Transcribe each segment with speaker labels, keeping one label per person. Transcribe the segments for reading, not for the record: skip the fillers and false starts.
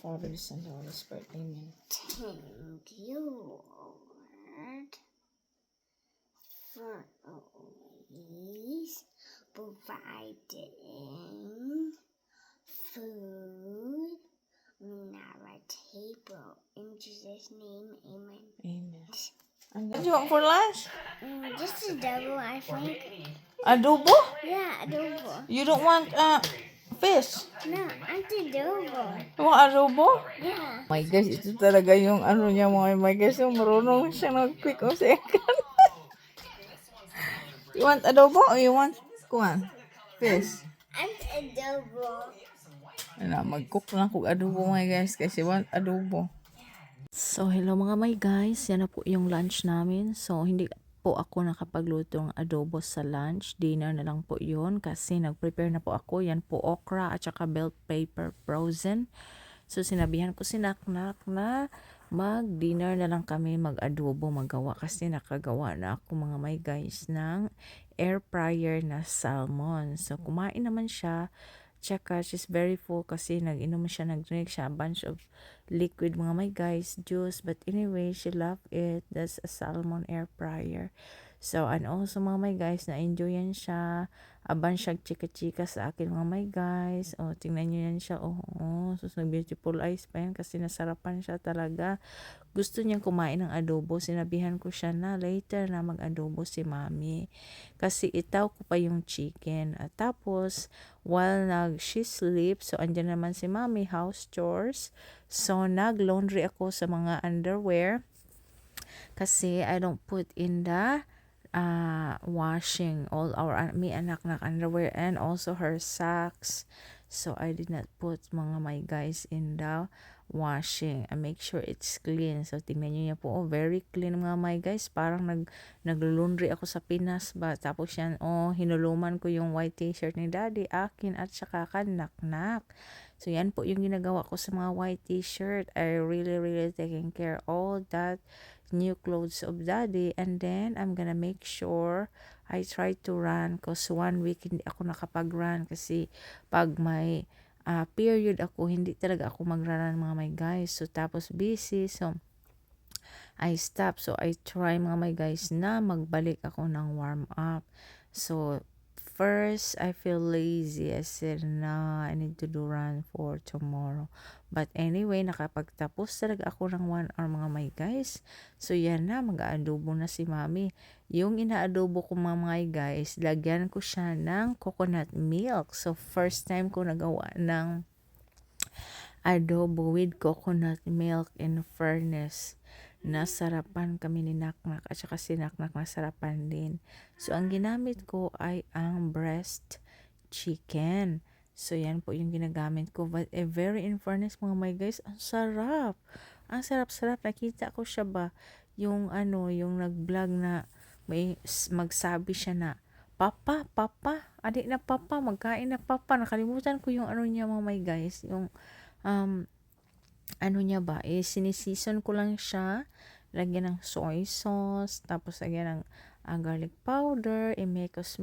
Speaker 1: Father, the Son, and the Holy Spirit. Amen.
Speaker 2: Thank you, Lord, for always providing food on our table. In Jesus' name, amen.
Speaker 1: Amen. What do you want for lunch?
Speaker 2: Just a double, I think.
Speaker 1: Adobo?
Speaker 2: Yeah, adobo.
Speaker 1: You don't want fish?
Speaker 2: No, adobo.
Speaker 1: You want adobo?
Speaker 2: Yeah.
Speaker 1: My gosh, ito talaga yung ano niya mga my gosh, yung marunong siya nag-quick o second. You want adobo or you want kuan? Fish?
Speaker 2: Adobo.
Speaker 1: Ano, mag-cook lang kung adobo my guys kasi want adobo. So, hello mga my guys. Yan na po yung lunch namin. So, hindi po ako nakapagluto ng adobo sa lunch. Dinner na lang po yun kasi nag-prepare na po ako. Yan po okra at saka bell pepper frozen. So, sinabihan ko si Naknak na mag-dinner na lang kami mag-adobo magawa kasi nakagawa na ako mga my guys ng air fryer na salmon. So, kumain naman siya. Tsaka, she's very full kasi nag-inom siya, nag-drink siya, a bunch of liquid mga my guys, juice. But anyway, she loved it. That's a salmon air fryer. So, and also mga my guys, na-enjoy yan siya. Aban siya chika-chika sa akin mga my guys. O, tingnan nyo yan siya. So, beautiful eyes pa yan kasi nasarapan siya talaga. Gusto niyang kumain ng adobo. Sinabihan ko siya na later na mag-adobo si mami. Kasi itaw ko pa yung chicken. At tapos, while she sleep, so andyan naman si mami, house chores. So, nag-laundry ako sa mga underwear. Kasi I don't put in the washing all our me anak na underwear and also her socks. So I did not put mga my guys in the washing. I make sure it's clean. So tingnan niyo yan po, very clean mga my guys. Parang naglo-laundry ako sa Pinas ba. Tapos yan, hinuluman ko yung white t-shirt ni daddy, akin at saka Naknak. So yan po yung ginagawa ko sa mga white t-shirt. I really taking care all that new clothes of daddy, and then I'm gonna make sure I try to run cause 1 week hindi ako nakapag-run kasi pag may period ako hindi talaga ako mag-run mga my guys. So tapos busy, so I stop. So I try mga my guys na magbalik ako ng warm up. So first, I feel lazy. I said, no, I need to do run for tomorrow. But anyway, nakapagtapos talaga ako ng 1 hour mga my guys. So yan na, mag-aadobo na si mami. Yung inaadobo ko mga my guys, lagyan ko siya ng coconut milk. So first time ko nagawa ng adobo with coconut milk in fairness. Nasarapan kami ni Naknak at saka si Naknak nasarapan din. So, ang ginamit ko ay ang breast chicken. So, yan po yung ginagamit ko. But very in fairness mga my guys, ang sarap. Ang sarap-sarap. Nakita ko siya ba? Yung yung nag-vlog na may magsabi siya na, Papa, adik na papa, magkain na papa. Nakalimutan ko yung niya mga my guys. Yung niya ba, sinisseason ko lang siya, lagyan ng soy sauce, tapos lagyan ng garlic powder, mekos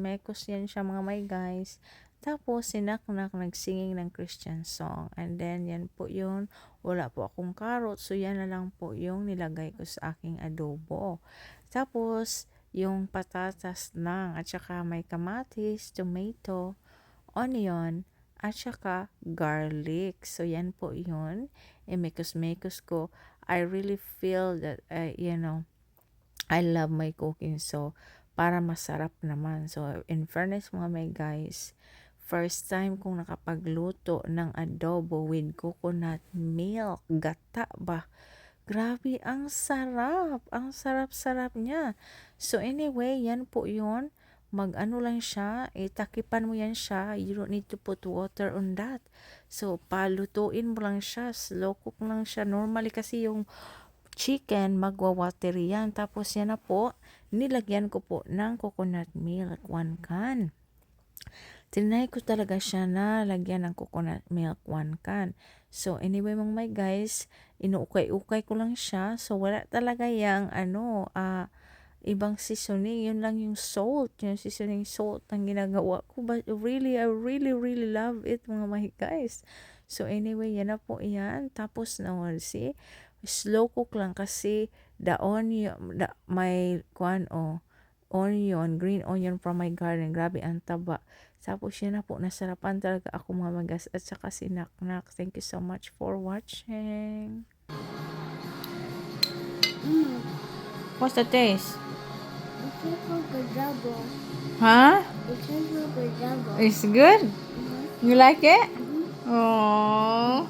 Speaker 1: yan siya mga my guys. Tapos, sinaknak, nagsinging ng Christian song. And then, yan po yun. Wala po akong carrot. So, yan na lang po yung nilagay ko sa aking adobo. Tapos, yung patatas lang. At saka may kamatis, tomato, onion, at saka garlic. So, yan po yun. Mekos ko. I really feel that, I love my cooking. So, para masarap naman. So, in fairness mga my guys, first time kong nakapagluto ng adobo with coconut milk. Gata ba? Grabe, ang sarap. Ang sarap-sarap niya. So, anyway, yan po yun. Mag-ano lang siya, takipan mo yan siya. You don't need to put water on that. So, palutuin mo lang siya. Slow cook lang siya. Normally kasi yung chicken, magwa-water yan. Tapos yan na po, nilagyan ko po ng coconut milk, 1 can. Tinry ko talaga siya na lagyan ng coconut milk 1 can. So, anyway mga my guys, inuukay-ukay ko lang siya. So, wala talaga yung ibang seasoning. Yun lang yung salt. Yung seasoning salt ang ginagawa ko. But really, I really love it mga my guys. So anyway, yan na po yan. Tapos na see, slow cook lang kasi the onion, may kuan onion, green onion from my garden. Grabe ang taba. Tapos yan na po, nasarapan talaga ako mga magas at saka si Naknak. Thank you so much for watching. What's the taste?
Speaker 2: It's like a double.
Speaker 1: Huh?
Speaker 2: It's like a double.
Speaker 1: It's good? You like it? Oh.